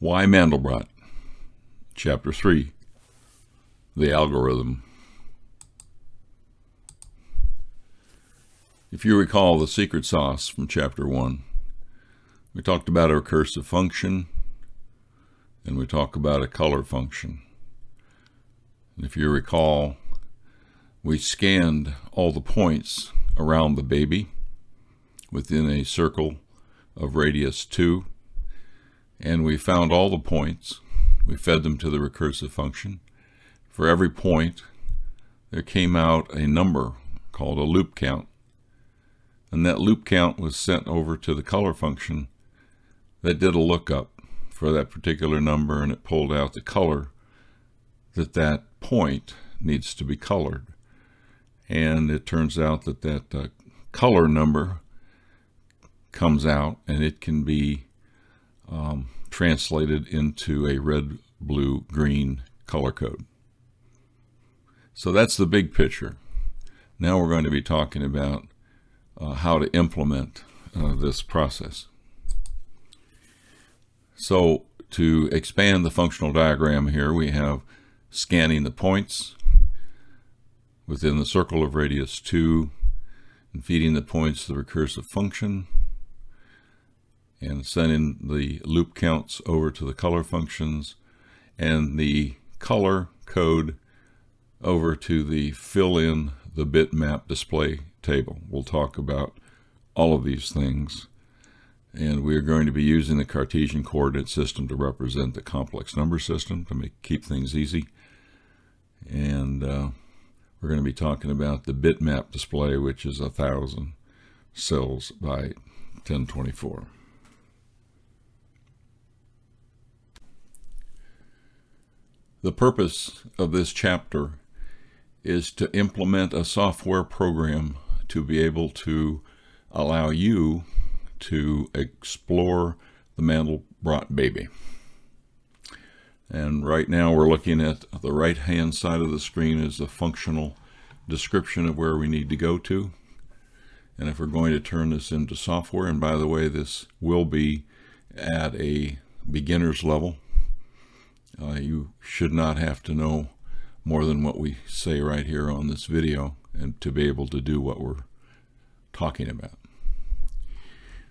Why Mandelbrot? Chapter 3, The Algorithm. If you recall the secret sauce from Chapter 1, we talked about a recursive function, and we talked about a color function. And if you recall, we scanned all the points around the baby within a circle of radius 2, and we found all the points. We fed them to the recursive function. For every point, there came out a number called a loop count, and that loop count was sent over to the color function that did a lookup for that particular number, and it pulled out the color that that point needs to be colored. And it turns out that that color number comes out, and it can be translated into a red, blue, green color code. So that's the big picture. Now we're going to be talking about how to implement this process. So to expand the functional diagram here, we have scanning the points within the circle of radius 2 and feeding the points to the recursive function and sending the loop counts over to the color functions and the color code over to the fill in the bitmap display table. We'll talk about all of these things, and we are going to be using the Cartesian coordinate system to represent the complex number system to keep things easy. And we're going to be talking about the bitmap display, which is 1,000 cells by 1024. The purpose of this chapter is to implement a software program to be able to allow you to explore the Mandelbrot baby. And right now we're looking at the right hand side of the screen is a functional description of where we need to go to. And if we're going to turn this into software, and by the way, this will be at a beginner's level. You should not have to know more than what we say right here on this video and to be able to do what we're talking about.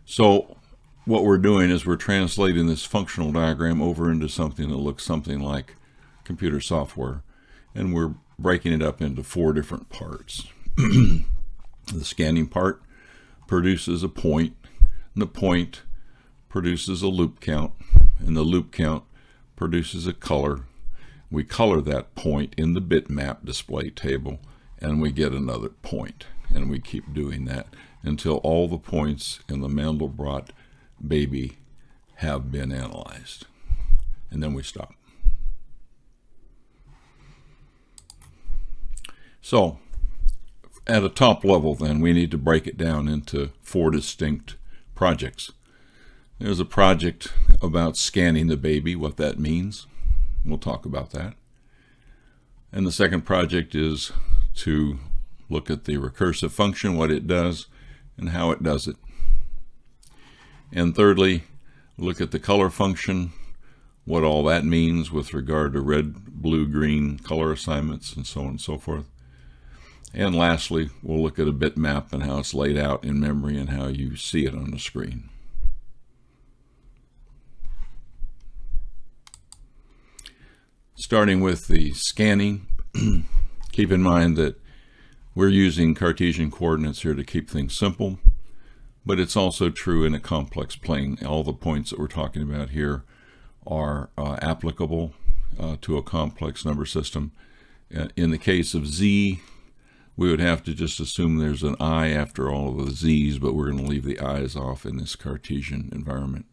So what we're doing is we're translating this functional diagram over into something that looks something like computer software, and we're breaking it up into 4 different parts. The scanning part produces a point, and the point produces a loop count, and the loop count produces a color. We color that point in the bitmap display table, and we get another point, and we keep doing that until all the points in the Mandelbrot baby have been analyzed, and then we stop. So at a top level, then, we need to break it down into 4 distinct projects. There's a project about scanning the baby, what that means. We'll talk about that. And the second project is to look at the recursive function, what it does, and how it does it. And thirdly, look at the color function, what all that means with regard to red, blue, green color assignments, and so on and so forth. And lastly, we'll look at a bitmap and how it's laid out in memory and how you see it on the screen. Starting with the scanning, keep in mind that we're using Cartesian coordinates here to keep things simple, but it's also true in a complex plane. All the points that we're talking about here are applicable to a complex number system. In the case of Z, we would have to just assume there's an I after all of the Z's, but we're going to leave the I's off in this Cartesian environment.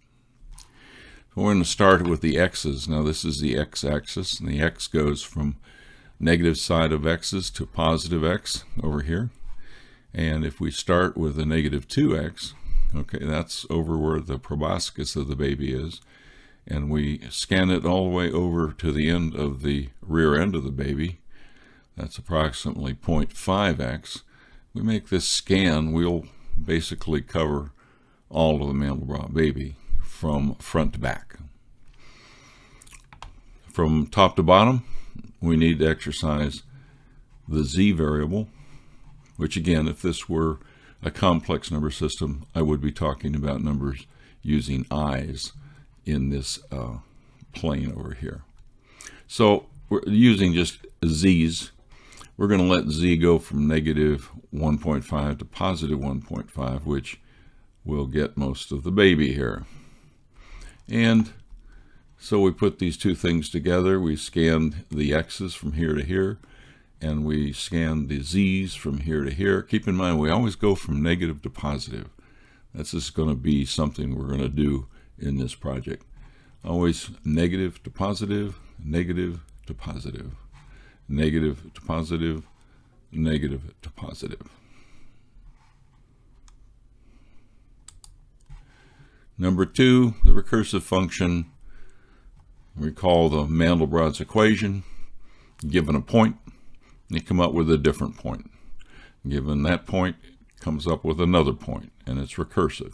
We're going to start with the x's. Now this is the x-axis, and the x goes from negative side of x's to positive x over here. And if we start with a negative 2x, okay, that's over where the proboscis of the baby is, and we scan it all the way over to the end of the rear end of the baby, that's approximately 0.5x. We make this scan, we'll basically cover all of the Mandelbrot baby from front to back. From top to bottom, we need to exercise the z variable, which again, if this were a complex number system, I would be talking about numbers using i's in this plane over here. So we're using just z's. We're going to let z go from negative 1.5 to positive 1.5, which will get most of the baby here. And so we put these two things together. We scanned the x's from here to here, and we scanned the z's from here to here. Keep in mind, we always go from negative to positive. That's just going to be something we're going to do in this project. Always negative to positive, negative to positive, negative to positive, negative to positive. Number 2, the recursive function. Recall the Mandelbrot's equation. Given a point, you come up with a different point. Given that point, it comes up with another point, and it's recursive.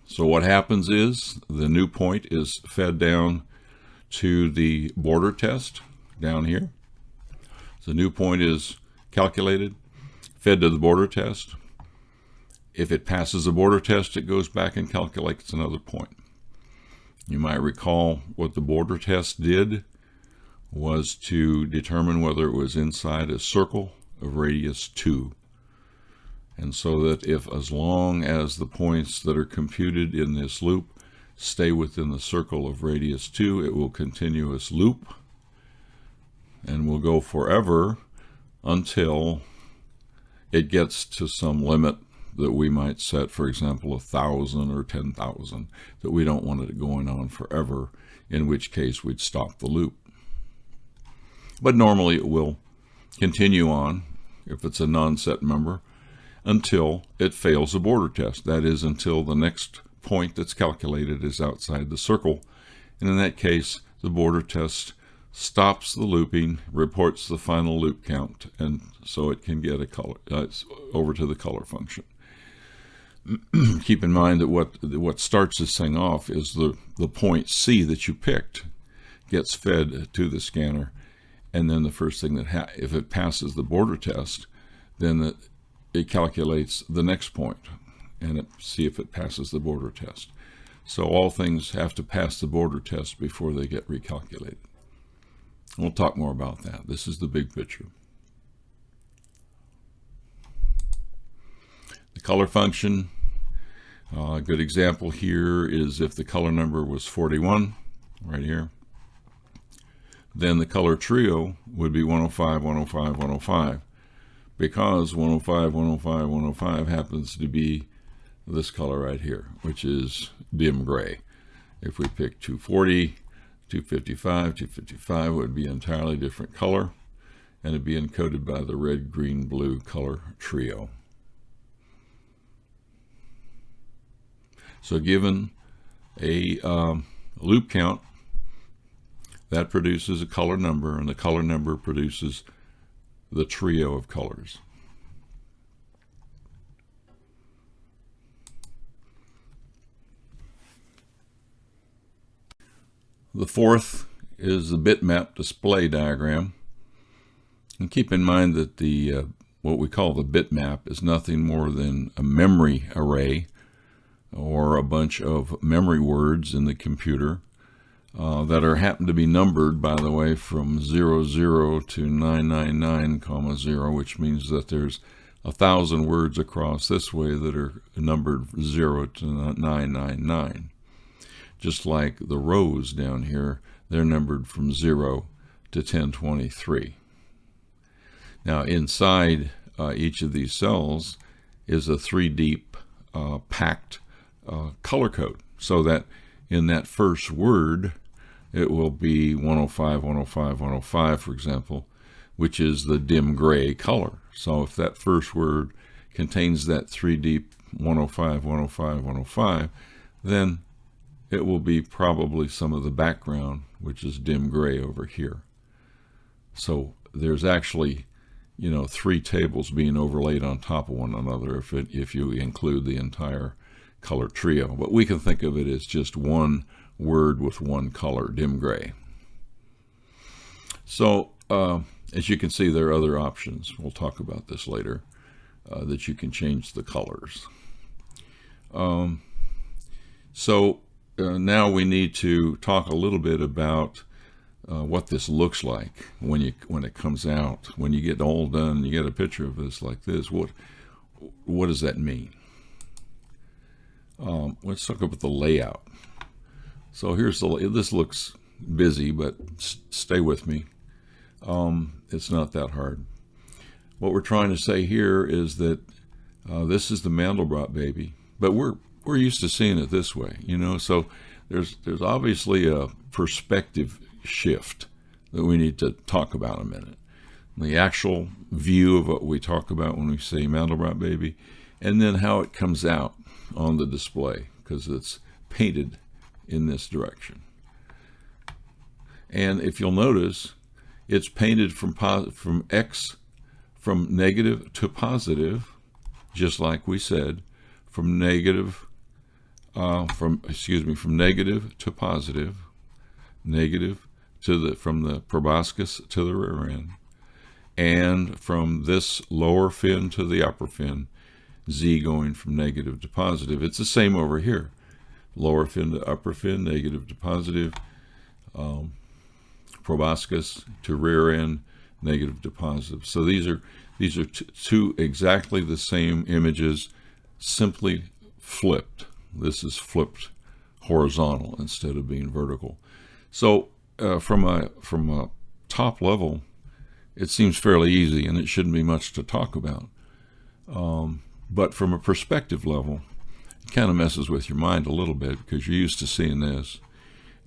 So what happens is the new point is fed down to the border test down here. So the new point is calculated, fed to the border test. If it passes the border test, it goes back and calculates another point. You might recall what the border test did was to determine whether it was inside a circle of radius 2. And so that if, as long as the points that are computed in this loop stay within the circle of radius 2, it will continuous loop and will go forever until it gets to some limit that we might set, for example, 1,000 or 10,000, that we don't want it going on forever, in which case we'd stop the loop. But normally it will continue on, if it's a non-set member, until it fails the border test. That is, until the next point that's calculated is outside the circle. And in that case, the border test stops the looping, reports the final loop count, and so it can get a color over to the color function. Keep in mind that what starts this thing off is the point C that you picked gets fed to the scanner, and then the first thing that if it passes the border test, then it calculates the next point and see if it passes the border test. So all things have to pass the border test before they get recalculated. We'll talk more about that. This is the big picture. The color function, a good example here is if the color number was 41, right here, then the color trio would be 105, 105, 105. Because 105, 105, 105 happens to be this color right here, which is dim gray. If we pick 240, 255, 255 would be an entirely different color, and it'd be encoded by the red, green, blue color trio. So given a loop count, that produces a color number, and the color number produces the trio of colors. The fourth is the bitmap display diagram. And keep in mind that the what we call the bitmap is nothing more than a memory array, or a bunch of memory words in the computer that happen to be numbered, by the way, from 00 to 999, 0, which means that there's 1,000 words across this way that are numbered 0 to 999. Just like the rows down here, they're numbered from 0 to 1023. Now inside each of these cells is a 3-deep packed color code, so that in that first word it will be 105, 105, 105, for example, which is the dim gray color. So if that first word contains that 3-deep 105, 105, 105, then it will be probably some of the background, which is dim gray over here. So there's actually, 3 tables being overlaid on top of one another if you include the entire color trio. But we can think of it as just one word with one color, dim gray. So as you can see, there are other options. We'll talk about this later, that you can change the colors. Now we need to talk a little bit about what this looks like when it comes out. When you get all done, you get a picture of this like this. What does that mean? Let's talk about the layout. So here's this looks busy, but stay with me. It's not that hard. What we're trying to say here is that this is the Mandelbrot baby, but we're used to seeing it this way, So there's obviously a perspective shift that we need to talk about a minute. The actual view of what we talk about when we say Mandelbrot baby, and then how it comes out on the display, because it's painted in this direction. And if you'll notice, it's painted from negative to positive, just like we said, from negative to positive, from the proboscis to the rear end, and from this lower fin to the upper fin, Z going from negative to positive. It's the same over here. Lower fin to upper fin, negative to positive, proboscis to rear end, negative to positive. So these are two exactly the same images, simply flipped. This is flipped horizontal instead of being vertical. So from a top level, it seems fairly easy, and it shouldn't be much to talk about. But from a perspective level, it kind of messes with your mind a little bit, because you're used to seeing this,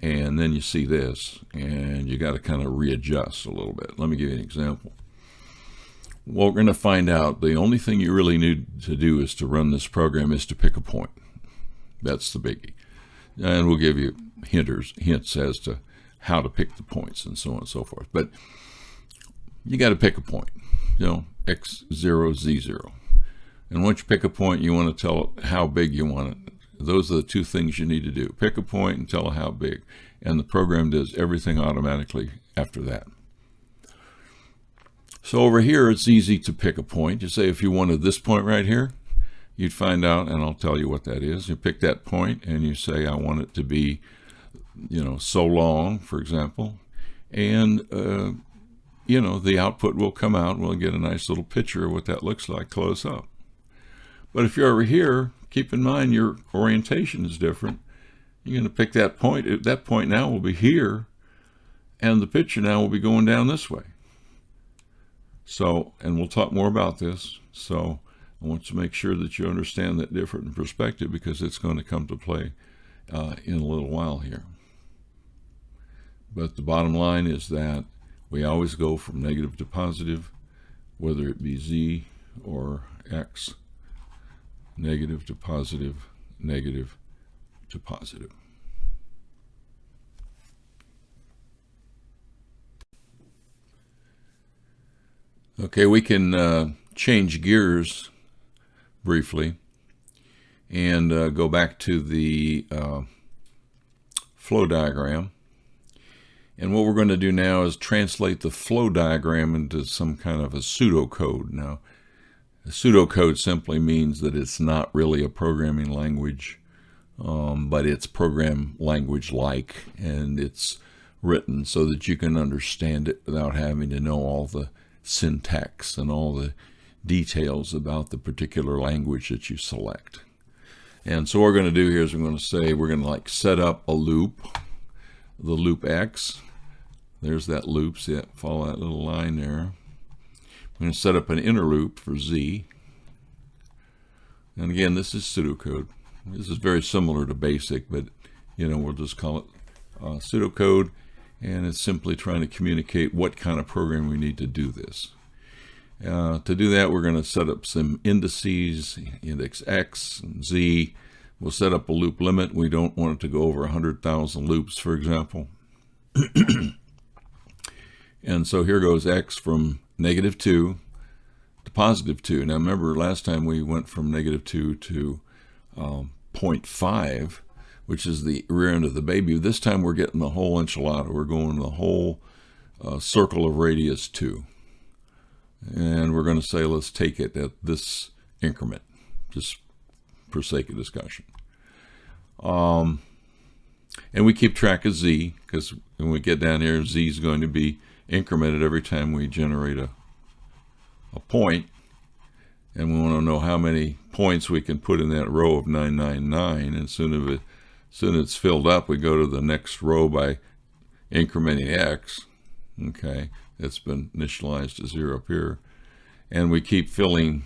and then you see this, and you got to kind of readjust a little bit. Let me give you an example. Well, we're going to find out the only thing you really need to do is to run this program is to pick a point. That's the biggie. And we'll give you hints as to how to pick the points and so on and so forth. But you got to pick a point, X0, Z0. And once you pick a point, you want to tell it how big you want it. Those are the two things you need to do. Pick a point and tell it how big. And the program does everything automatically after that. So over here, it's easy to pick a point. You say if you wanted this point right here, you'd find out, and I'll tell you what that is. You pick that point and you say, I want it to be, so long, for example. And, the output will come out, and we'll get a nice little picture of what that looks like close up. But if you're over here, keep in mind your orientation is different. You're going to pick that point. That point now will be here, and the picture now will be going down this way. So, and we'll talk more about this. So I want to make sure that you understand that different perspective, because it's going to come to play in a little while here. But the bottom line is that we always go from negative to positive, whether it be Z or X. Negative to positive, negative to positive. Okay, we can change gears briefly and go back to the flow diagram. And what we're going to do now is translate the flow diagram into some kind of a pseudocode. Now, a pseudocode simply means that it's not really a programming language, but it's program language-like, and it's written so that you can understand it without having to know all the syntax and all the details about the particular language that you select. And so what we're going to do here is we're going to set up a loop, the loop X. There's that loop. See that? Follow that little line there. We're going to set up an inner loop for Z. And again, this is pseudocode. This is very similar to BASIC, but we'll just call it pseudocode. And it's simply trying to communicate what kind of program we need to do this. To do that, we're going to set up some indices, index X and Z. We'll set up a loop limit. We don't want it to go over 100,000 loops, for example. And so here goes X from -2 to +2. Now remember, last time we went from -2 to 0.5. which is the rear end of the baby. This time we're getting the whole enchilada. We're going the whole circle of radius 2. And we're going to say, let's take it at this increment, just for sake of discussion. And we keep track of z, because when we get down here, z is going to be incremented every time we generate a point. And we want to know how many points we can put in that row of 999. And as soon as it's filled up, we go to the next row by incrementing x. Okay, it's been initialized to 0 up here. And we keep filling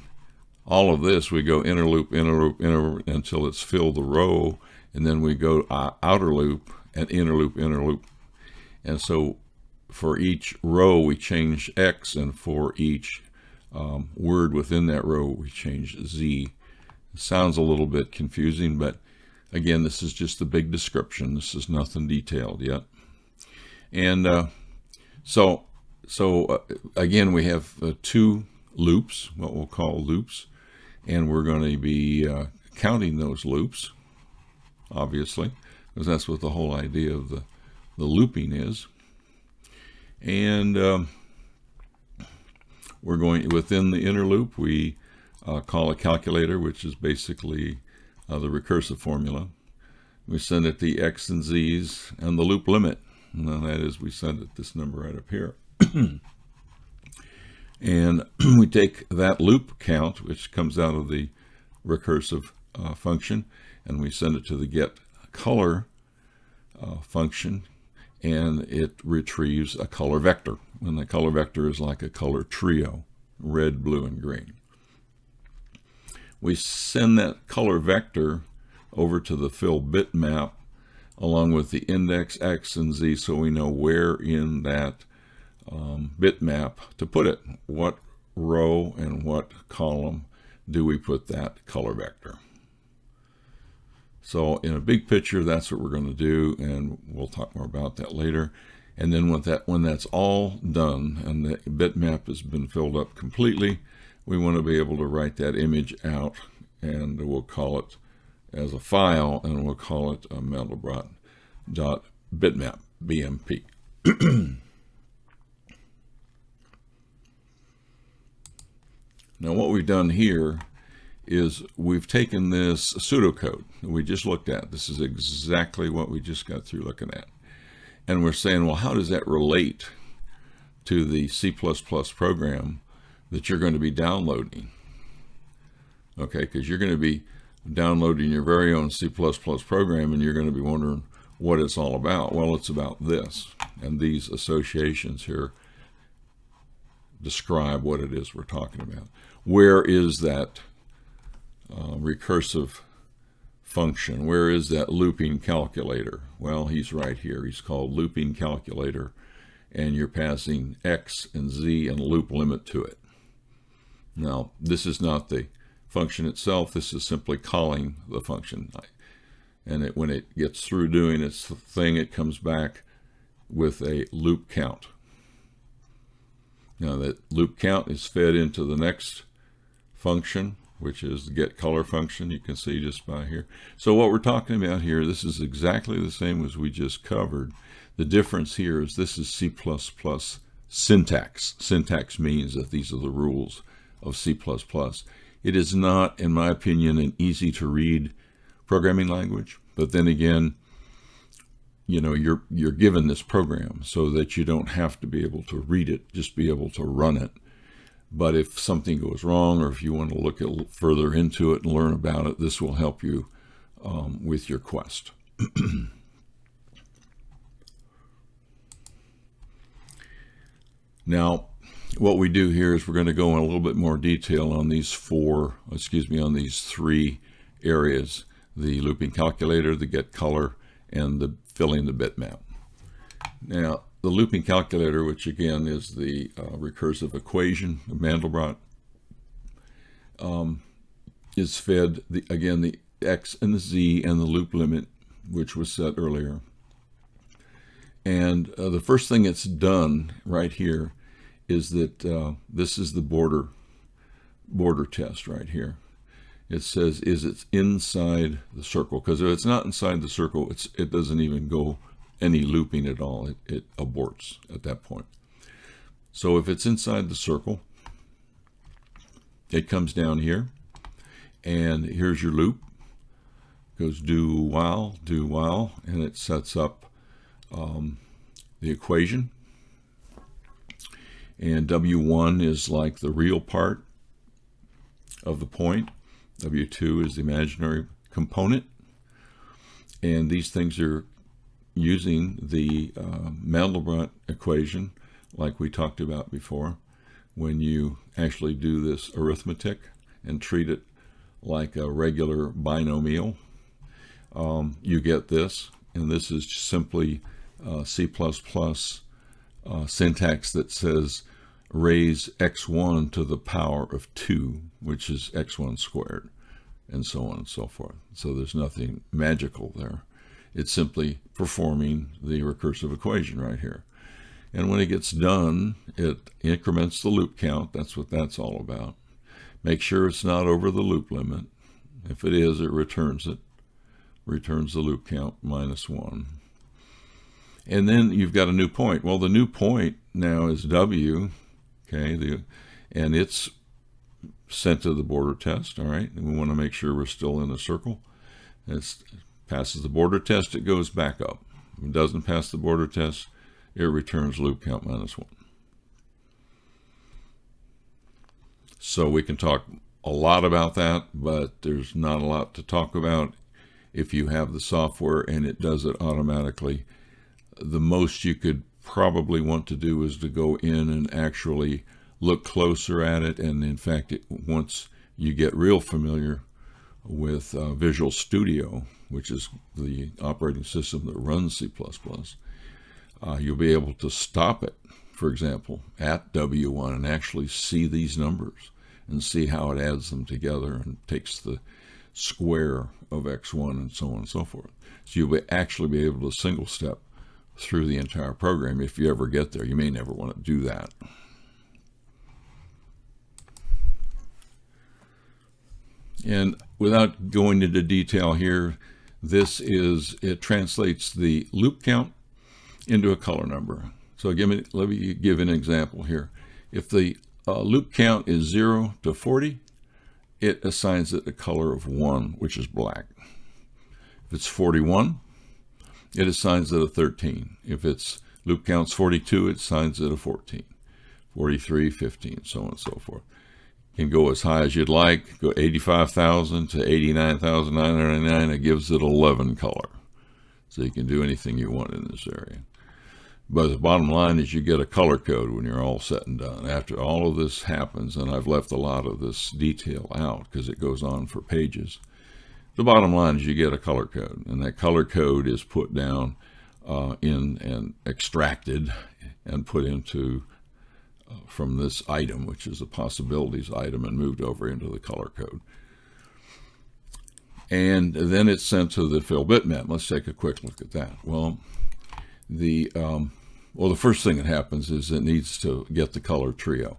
all of this. We go inner loop, inner loop, inner loop until it's filled the row. And then we go outer loop and inner loop, inner loop. And so for each row, we change x, and for each word within that row, we change z. It sounds a little bit confusing, but again, this is just a big description. This is nothing detailed yet. And so again, we have 2 loops, what we'll call loops, and we're going to be counting those loops, obviously, because that's what the whole idea of the looping is. And we're going within the inner loop, we call a calculator, which is basically the recursive formula. We send it the x and z's and the loop limit. And that is, we send it this number right up here. And we take that loop count, which comes out of the recursive function, and we send it to the get color function, and it retrieves a color vector. And the color vector is like a color trio, red, blue, and green. We send that color vector over to the fill bitmap along with the index x and z, so we know where in that bitmap to put it. What row and what column do we put that color vector? So in a big picture, that's what we're going to do, and we'll talk more about that later. And then when that's all done and the bitmap has been filled up completely, we want to be able to write that image out, and we'll call it as a file, and we'll call it Mandelbrot.bitmap, BMP. Now what we've done here is we've taken this pseudocode that we just looked at. This is exactly what we just got through looking at. And we're saying, well, how does that relate to the C++ program that you're going to be downloading? Okay, because you're going to be downloading your very own C++ program, and you're going to be wondering what it's all about. Well, it's about this, and these associations here describe what it is we're talking about. Where is that recursive function? Where is that looping calculator? Well, he's right here. He's called looping calculator, and you're passing x and z and loop limit to it. Now, this is not the function itself. This is simply calling the function. And when it gets through doing its thing, it comes back with a loop count. Now, that loop count is fed into the next function, which is the get color function. You can see just by here. So what we're talking about here, this is exactly the same as we just covered. The difference here is this is C++ syntax. Syntax means that these are the rules of C++. It is not, in my opinion, an easy to read programming language, but then again, you know, you're given this program so that you don't have to be able to read it, just be able to run it. But if something goes wrong, or if you want to look further into it and learn about it, this will help you with your quest. Now, what we do here is we're going to go in a little bit more detail on these on these 3 areas: the looping calculator, the get color, and the filling the bitmap. Now, the looping calculator, which again is the recursive equation of Mandelbrot, is fed again the x and the z and the loop limit, which was set earlier. And the first thing it's done right here is that this is the border test right here. it says, is it inside the circle? Because if it's not inside the circle, it doesn't even go any looping at all. It aborts at that point. So if it's inside the circle, it comes down here, and here's your loop. It goes do while, and it sets up the equation. And W1 is like the real part of the point. W2 is the imaginary component. And these things are using the Mandelbrot equation, like we talked about before, when you actually do this arithmetic and treat it like a regular binomial. You get this, and this is simply C++ syntax that says raise x1 to the power of 2, which is x1 squared, and so on and so forth. So there's nothing magical there. It's simply performing the recursive equation right here. And when it gets done, it increments the loop count. That's what that's all about. Make sure it's not over the loop limit. If it is, it returns the loop count -1. And then you've got a new point. Well, the new point now is W, okay, and it's sent to the border test, all right? And we want to make sure we're still in the circle. It passes the border test, it goes back up. If it doesn't pass the border test, it returns loop count -1. So we can talk a lot about that, but there's not a lot to talk about if you have the software and it does it automatically. The most you could probably want to do is to go in and actually look closer at it. And in fact, once you get real familiar with Visual Studio, which is the operating system that runs C++, you'll be able to stop it, for example, at W1 and actually see these numbers and see how it adds them together and takes the square of x1 and so on and so forth. So you'll actually be able to single step through the entire program if you ever get there. You may never want to do that. And without going into detail here, it translates the loop count into a color number. So let me give an example here. If the loop count is 0 to 40, it assigns it a color of 1, which is black. If it's 41, it assigns it a 13. If its loop count's 42, it assigns it a 14. 43, 15, so on and so forth. You can go as high as you'd like, go 85,000 to 89,999. It gives it 11 color. So you can do anything you want in this area. But the bottom line is you get a color code when you're all said and done. After all of this happens, and I've left a lot of this detail out because it goes on for pages, the bottom line is you get a color code, and that color code is put down in and extracted and put into from this item, which is a possibilities item, and moved over into the color code. And then it's sent to the fill bitmap. Let's take a quick look at that. Well, the first thing that happens is it needs to get the color trio.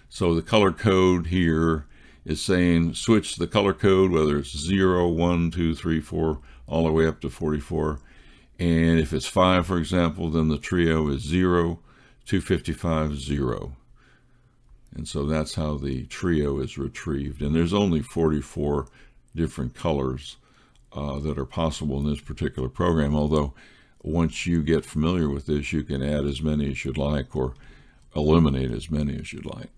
So the color code here is saying switch the color code, whether it's 0, 1, 2, 3, 4, all the way up to 44. And if it's 5, for example, then the trio is 0, 255, 0. And so that's how the trio is retrieved. And there's only 44 different colors that are possible in this particular program, although once you get familiar with this, you can add as many as you'd like or eliminate as many as you'd like.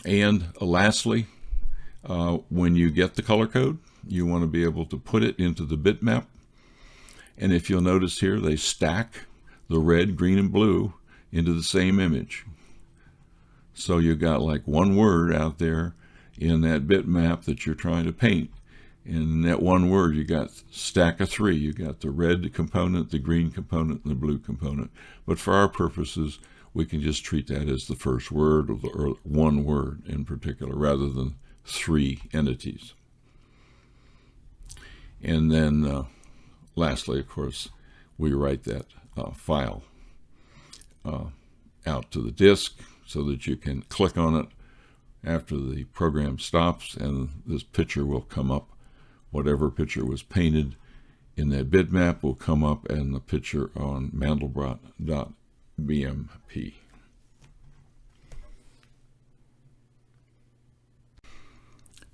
And lastly, when you get the color code, you want to be able to put it into the bitmap. And if you'll notice here, they stack the red, green, and blue into the same image. So you've got like one word out there in that bitmap that you're trying to paint. In that one word, you got stack of 3. You got the red component, the green component, and the blue component. But for our purposes, we can just treat that as the first word or one word in particular, rather than 3 entities. And then lastly, of course, we write that file out to the disk so that you can click on it after the program stops, and this picture will come up. Whatever picture was painted in that bitmap will come up, and the picture on Mandelbrot.bmp.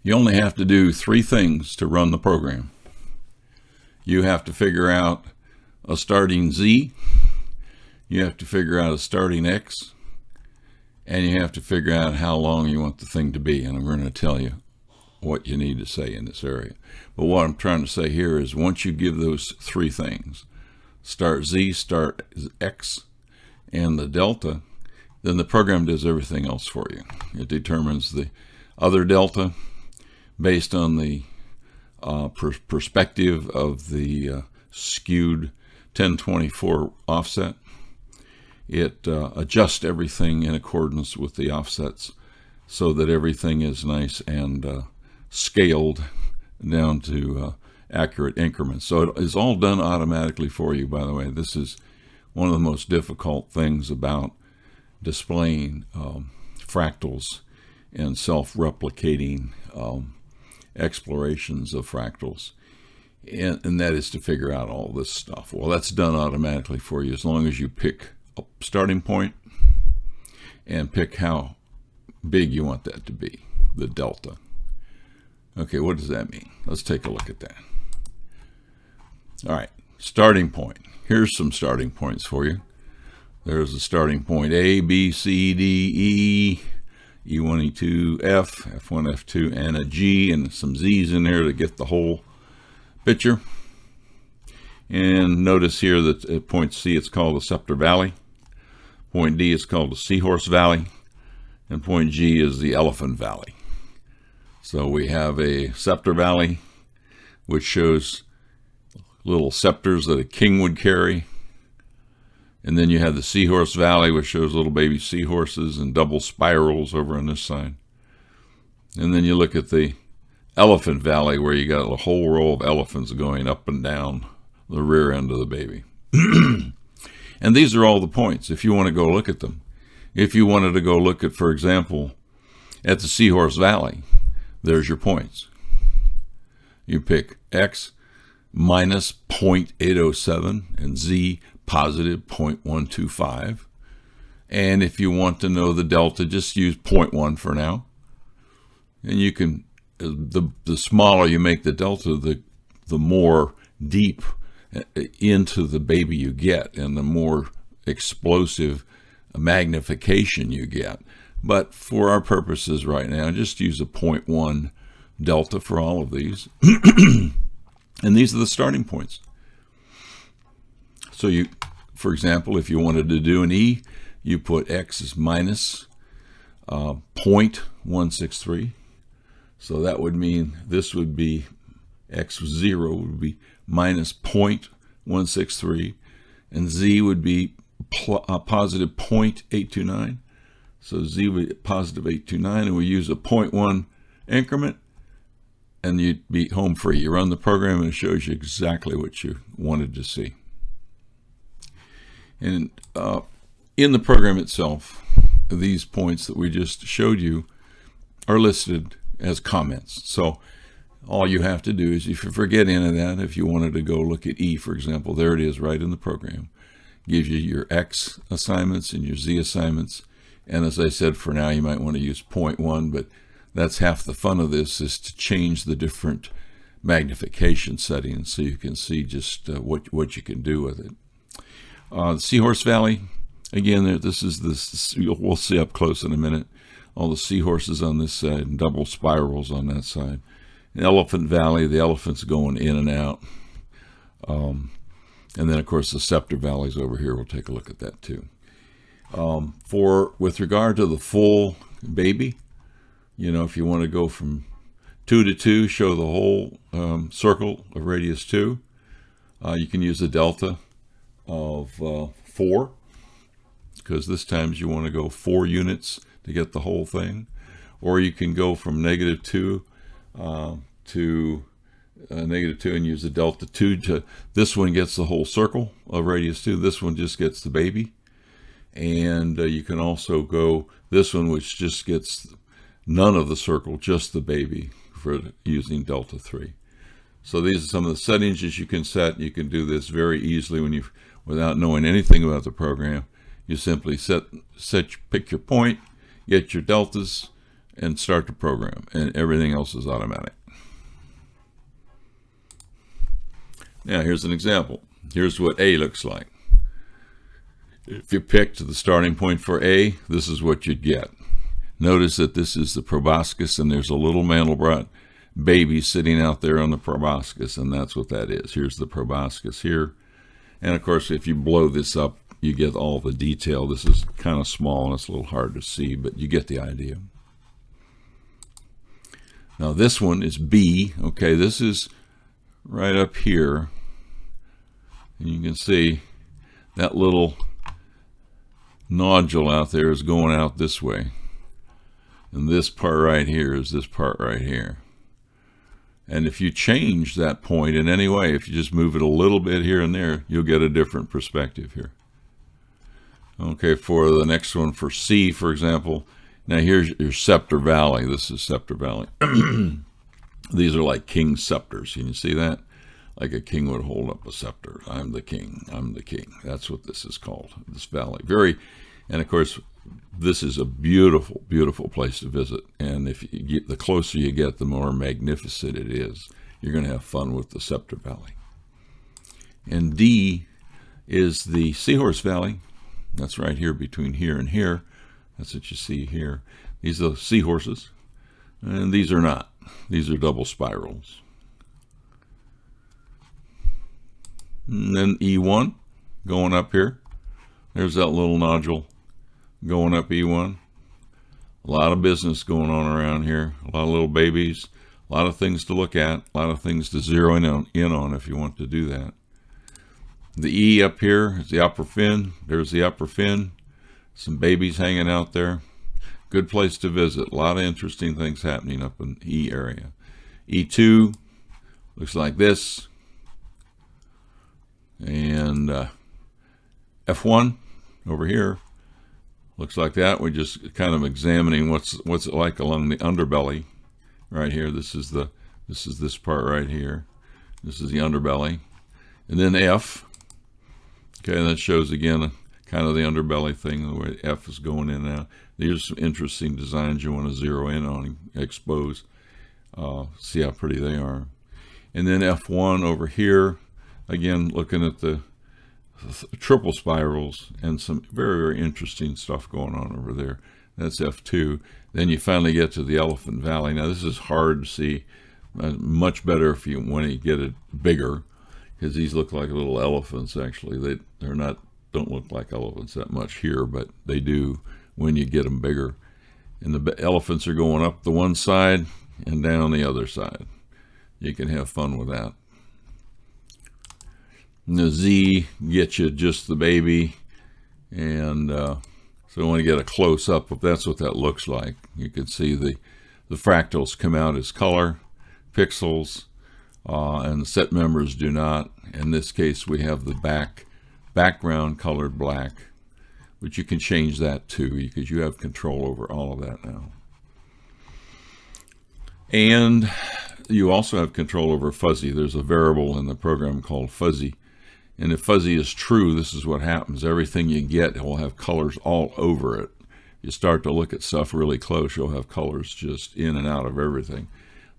You only have to do 3 things to run the program. You have to figure out a starting Z, you have to figure out a starting X, and you have to figure out how long you want the thing to be. And I'm going to tell you what you need to say in this area. But what I'm trying to say here is once you give those 3 things, start Z, start X, and the delta, then the program does everything else for you. It determines the other delta based on the perspective of the skewed 1024 offset. It adjusts everything in accordance with the offsets so that everything is nice and scaled down to accurate increments. So it is all done automatically for you, by the way. This is one of the most difficult things about displaying fractals and self-replicating explorations of fractals. And that is to figure out all this stuff. Well, that's done automatically for you as long as you pick a starting point and pick how big you want that to be, the delta. Okay, what does that mean? Let's take a look at that. All right, starting point. Here's some starting points for you. There's a starting point A, B, C, D, E, E1, E2, F, F1, F2, and a G, and some Z's in there to get the whole picture. And notice here that at point C it's called the Scepter Valley. Point D is called the Seahorse Valley. And point G is the Elephant Valley. So we have a Scepter Valley, which shows little scepters that a king would carry. And then you have the Seahorse Valley, which shows little baby seahorses and double spirals over on this side. And then you look at the Elephant Valley, where you got a whole row of elephants going up and down the rear end of the baby. And these are all the points, if you want to go look at them. If you wanted to go look at, for example, at the Seahorse Valley, there's your points. You pick X minus 0.807 and Z positive 0.125. And if you want to know the delta, just use 0.1 for now. And you can, the smaller you make the delta, the more deep into the baby you get, and the more explosive magnification you get. But for our purposes right now, just use a 0.1 delta for all of these. And these are the starting points. So you, for example, if you wanted to do an E, you put X as minus 0.163. So that would mean this would be X0 would be minus 0.163, and Z would be positive 0.829. So Z would be positive 829, and we use a 0.1 increment, and you'd be home free. You run the program, and it shows you exactly what you wanted to see. And in the program itself, these points that we just showed you are listed as comments. So all you have to do is, if you forget any of that, if you wanted to go look at E, for example, there it is right in the program. Gives you your X assignments and your Z assignments. And as I said, for now, you might want to use 0.1, but that's half the fun of this, is to change the different magnification settings so you can see just what you can do with it. The Seahorse Valley, again, this is this. We'll see up close in a minute. All the seahorses on this side and double spirals on that side. Elephant Valley, the elephants going in and out. And then, of course, the Scepter Valley's over here. We'll take a look at that too. With regard to the full baby, you know, if you want to go from 2 to 2, show the whole circle of radius 2, you can use a delta of 4, because this time you want to go 4 units to get the whole thing. Or you can go from -2 to -2 and use a delta 2 to, this one gets the whole circle of radius 2, this one just gets the baby. And you can also go this one, which just gets none of the circle, just the baby for using delta 3. So these are some of the settings that you can set. You can do this very easily without knowing anything about the program. You simply pick your point, get your deltas, and start the program, and everything else is automatic. Now here's an example. Here's what A looks like. If you picked the starting point for A, this is what you'd get. Notice that this is the proboscis, and there's a little Mandelbrot baby sitting out there on the proboscis, and that's what that is. Here's the proboscis here. And of course, if you blow this up, you get all the detail. This is kind of small and it's a little hard to see, but you get the idea. Now this one is B. Okay, this is right up here. And you can see that little nodule out there is going out this way. And this part right here is this part right here. And if you change that point in any way, if you just move it a little bit here and there, you'll get a different perspective here. Okay, for the next one, for C, for example, now here's your scepter valley. This is scepter valley. These are like king's scepters. Can you see that? Like a king would hold up a scepter. I'm the king. I'm the king. That's what this is called, this valley. And of course, this is a beautiful, beautiful place to visit. And if you get, the closer you get, the more magnificent it is. You're going to have fun with the Scepter Valley. And D is the Seahorse Valley. That's right here between here and here. That's what you see here. These are seahorses. And these are not. These are double spirals. And then E1 going up here. There's that little nodule going up E1. A lot of business going on around here. A lot of little babies. A lot of things to look at. A lot of things to zero in on if you want to do that. The E up here is the upper fin. There's the upper fin. Some babies hanging out there. Good place to visit. A lot of interesting things happening up in the E area. E2 looks like this. And F1 over here looks like that. We're just kind of examining what's it like along the underbelly right here. This is this part right here. This is the underbelly. And then F. Okay, that shows again kind of the underbelly thing, the way F is going in and out. These are some interesting designs you want to zero in on and expose. See how pretty they are. And then F1 over here, again looking at the triple spirals and some very, very interesting stuff going on over there. That's F2. Then you finally get to the Elephant Valley. Now this is hard to see. Much better if you want to get it bigger, because these look like little elephants. Actually, don't look like elephants that much here, but they do when you get them bigger. And the elephants are going up the one side and down the other side. You can have fun with that. And the Z gets you just the baby, and so I want to get a close-up if that's what that looks like. You can see the fractals come out as color, pixels, and the set members do not. In this case, we have the background colored black, but you can change that too, because you have control over all of that now. And you also have control over fuzzy. There's a variable in the program called fuzzy. And if fuzzy is true, this is what happens. Everything you get will have colors all over it. You start to look at stuff really close, you'll have colors just in and out of everything.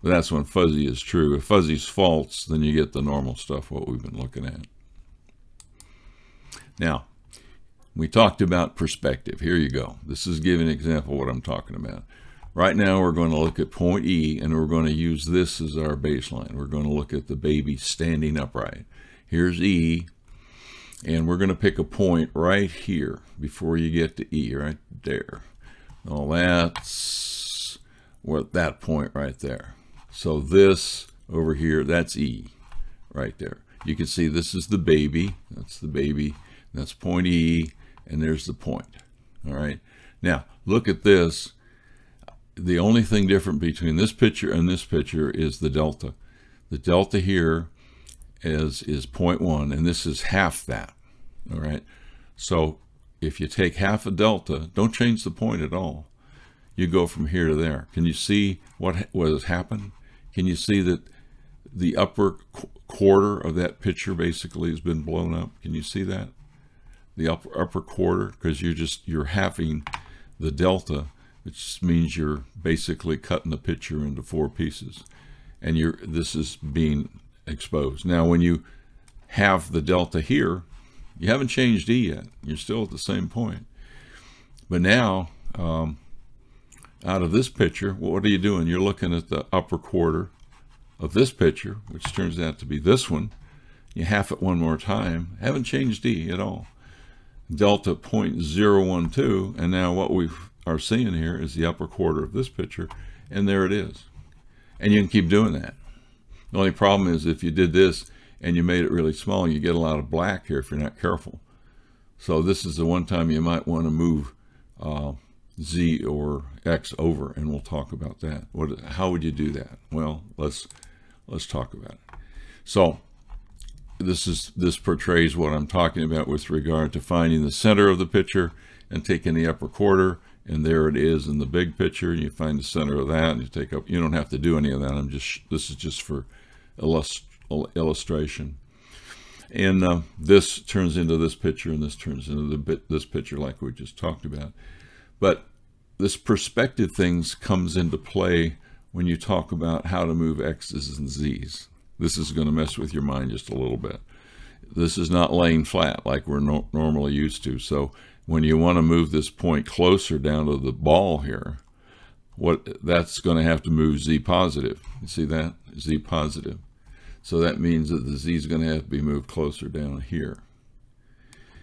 But that's when fuzzy is true. If fuzzy's false, then you get the normal stuff, what we've been looking at. Now, we talked about perspective. Here you go. This is giving an example of what I'm talking about. Right now, we're going to look at point E, and we're going to use this as our baseline. We're going to look at the baby standing upright. Here's E, and we're going to pick a point right here before you get to E, right there. Well, that's what that point right there. So this over here, that's E right there. You can see this is the baby. That's the baby. That's point E, and there's the point. All right. Now, look at this. The only thing different between this picture and this picture is the delta. The delta here is 0.1, and this is half that. All right. So if you take half a delta, don't change the point at all. you go from here to there. Can you see what has happened? Can you see that the upper quarter of that picture basically has been blown up? Can you see that? The upper quarter, because you're halving the delta, which means you're basically cutting the picture into 4 pieces, and this is being exposed. Now, when you have the delta here, you haven't changed E yet. You're still at the same point. But now, out of this picture, what are you doing? You're looking at the upper quarter of this picture, which turns out to be this one. You half it one more time. Haven't changed E at all. Delta 0.012, and now what we are seeing here is the upper quarter of this picture, and there it is. And you can keep doing that. The only problem is if you did this and you made it really small, you get a lot of black here if you're not careful. So this is the one time you might want to move Z or X over, and we'll talk about that. How would you do that? Well, let's talk about it. So this portrays what I'm talking about with regard to finding the center of the picture and taking the upper quarter, and there it is in the big picture. You find the center of that, and you take up. You don't have to do any of that. This is just for illustration. And this turns into this picture, and this turns into this picture, like we just talked about. But this perspective things comes into play when you talk about how to move X's and Z's. This is going to mess with your mind just a little bit. This is not laying flat like we're normally used to. So when you want to move this point closer down to the ball here, that's going to have to move Z positive. You see that? Z positive. So that means that the Z is going to have to be moved closer down here.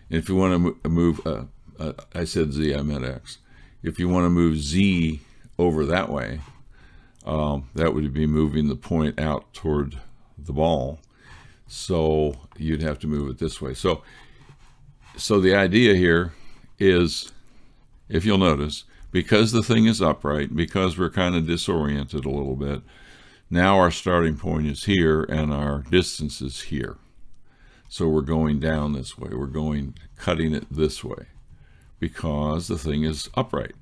And if you want to move, I said Z, I meant X. If you want to move Z over that way, that would be moving the point out toward the ball. So you'd have to move it this way. So the idea here is, if you'll notice, because the thing is upright, because we're kind of disoriented a little bit, now our starting point is here and our distance is here. So we're going down this way. We're cutting it this way because the thing is upright.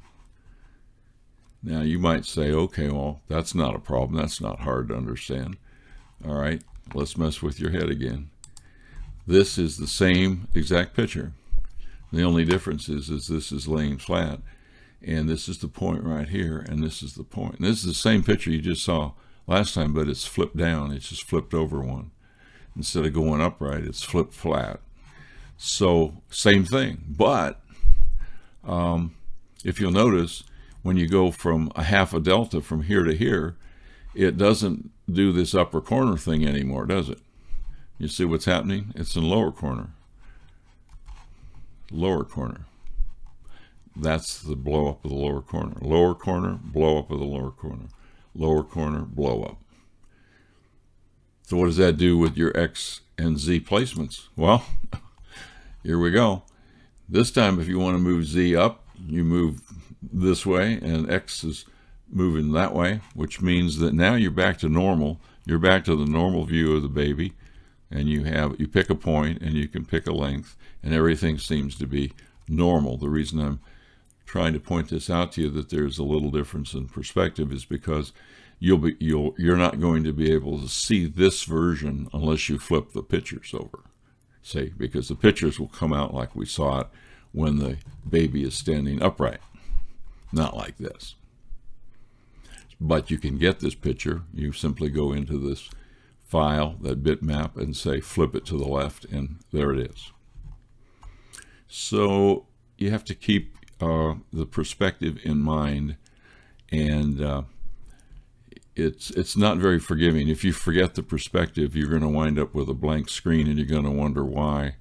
Now you might say, okay, well, that's not a problem. That's not hard to understand. All right, let's mess with your head again. This is the same exact picture. The only difference is this is laying flat, and this is the point right here, and this is the point. And this is the same picture you just saw last time, but it's flipped down. It's just flipped over one. Instead of going upright, it's flipped flat. So same thing, but if you'll notice, when you go from a half a delta from here to here, it doesn't do this upper corner thing anymore, does it? You see what's happening? It's in lower corner. Lower corner. That's the blow up of the lower corner. Lower corner, blow up of the lower corner. Lower corner, blow up. So what does that do with your X and Z placements? Well, here we go. This time, if you want to move Z up, you move this way, and X is moving that way, which means that now you're back to normal. You're back to the normal view of the baby, and you pick a point, and you can pick a length, and everything seems to be normal. The reason I'm trying to point this out to you, that there's a little difference in perspective, is because you're not going to be able to see this version unless you flip the pictures over. See, because the pictures will come out like we saw it when the baby is standing upright, not like this. But you can get this picture. You simply go into this file, that bitmap, and say flip it to the left, and there it is. So you have to keep the perspective in mind, and it's not very forgiving. If you forget the perspective, you're going to wind up with a blank screen, and you're going to wonder why.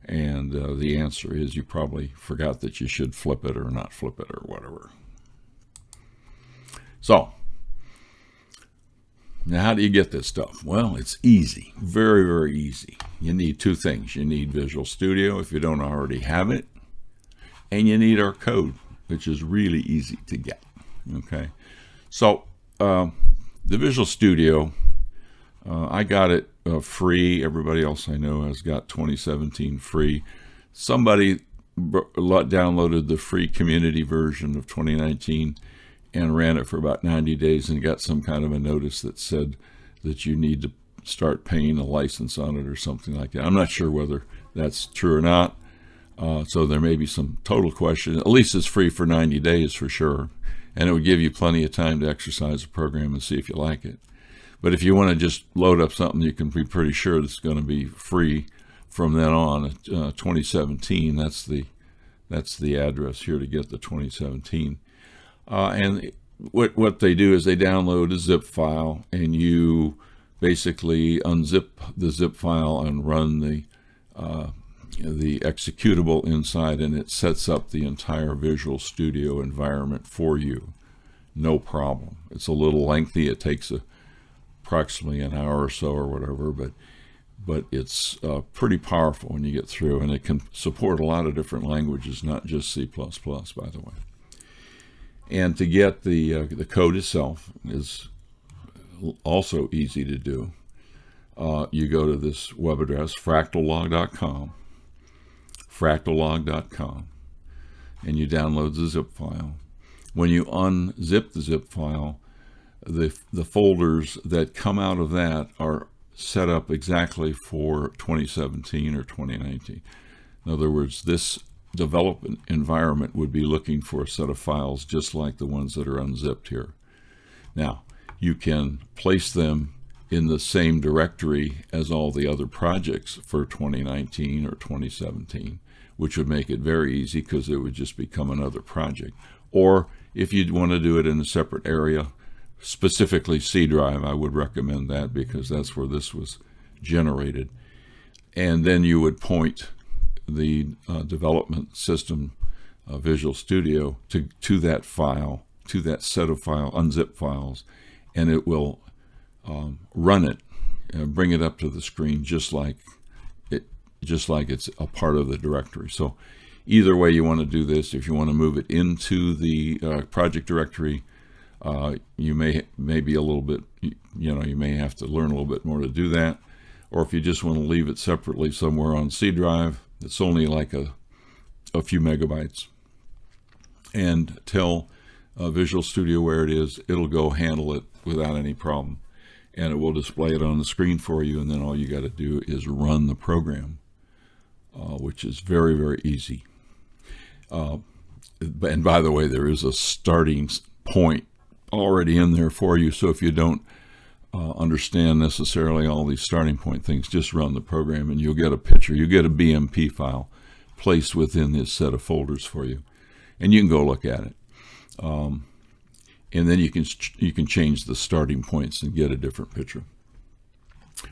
And the answer is you probably forgot that you should flip it or not flip it or whatever. So now how do you get this stuff? Well, it's easy, very, very easy. You need 2 things. You need Visual Studio if you don't already have it, and you need our code, which is really easy to get. Okay, so the Visual Studio, I got it free. Everybody else I know has got 2017 free. Somebody downloaded the free community version of 2019, and ran it for about 90 days and got some kind of a notice that said that you need to start paying a license on it or something like that. I'm not sure whether that's true or not. So there may be some total question. At least it's free for 90 days for sure. And it would give you plenty of time to exercise the program and see if you like it. But if you want to just load up something, you can be pretty sure it's going to be free from then on. 2017, that's the address here to get the 2017. And what they do is they download a zip file, and you basically unzip the zip file and run the executable inside, and it sets up the entire Visual Studio environment for you. No problem. It's a little lengthy. It takes approximately an hour or so or whatever, but it's pretty powerful when you get through, and it can support a lot of different languages, not just C++, by the way. And to get the code itself is also easy to do. You go to this web address, fractallog.com, and you download the zip file. When you unzip the zip file, the folders that come out of that are set up exactly for 2017 or 2019. In other words, this development environment would be looking for a set of files just like the ones that are unzipped here. Now, you can place them in the same directory as all the other projects for 2019 or 2017, which would make it very easy because it would just become another project. Or if you'd want to do it in a separate area, specifically C drive, I would recommend that because that's where this was generated. And then you would point the development system, Visual Studio, to that file, to that set of unzip files, and it will run it, bring it up to the screen just like it's a part of the directory. So either way you want to do this, if you want to move it into the project directory, you may be a little bit, you may have to learn a little bit more to do that. Or if you just want to leave it separately somewhere on C drive, it's only like a few megabytes. And tell Visual Studio where it is, it'll go handle it without any problem. And it will display it on the screen for you, and then all you got to do is run the program, which is very, very easy. And by the way, there is a starting point already in there for you, so if you don't understand necessarily all these starting point things, just run the program and you'll get a picture. You get a BMP file placed within this set of folders for you, and you can go look at it. And then you can change the starting points and get a different picture.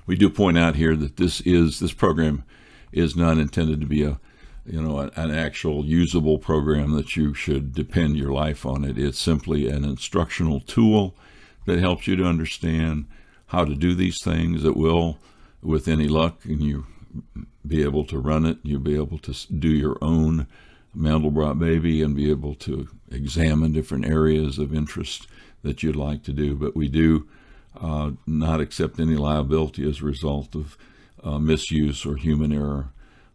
We do point out here that this program is not intended to be an actual usable program that you should depend your life on it. It's simply an instructional tool that helps you to understand how to do these things. It will, with any luck, and you be able to run it, you'll be able to do your own Mandelbrot baby and be able to examine different areas of interest that you'd like to do. But we do not accept any liability as a result of misuse or human error.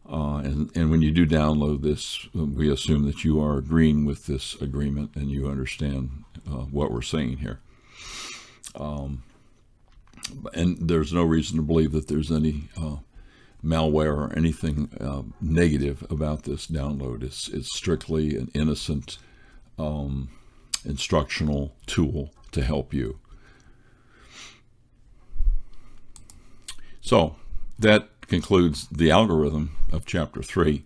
And when you do download this, we assume that you are agreeing with this agreement and you understand what we're saying here. And there's no reason to believe that there's any malware or anything negative about this download. It's strictly an innocent instructional tool to help you. So that concludes the algorithm of Chapter 3.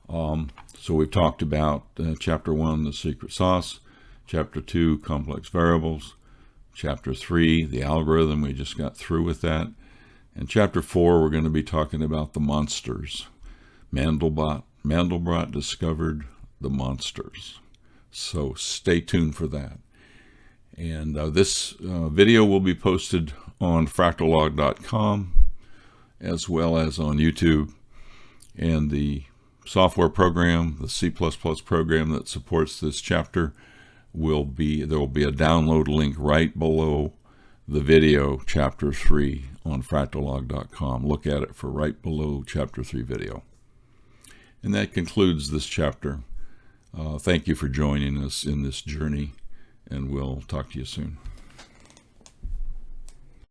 So we've talked about Chapter 1, the secret sauce, Chapter 2, complex variables, Chapter 3, the algorithm. We just got through with that. And Chapter 4, we're going to be talking about the monsters. Mandelbrot discovered the monsters. So stay tuned for that. And this video will be posted on fractallog.com as well as on YouTube. And the software program, the C++ program that supports this chapter, there will be a download link right below the video, Chapter 3, on fractallog.com. Look at it for right below Chapter 3 video. And that concludes this chapter. Thank you for joining us in this journey and we'll talk to you soon.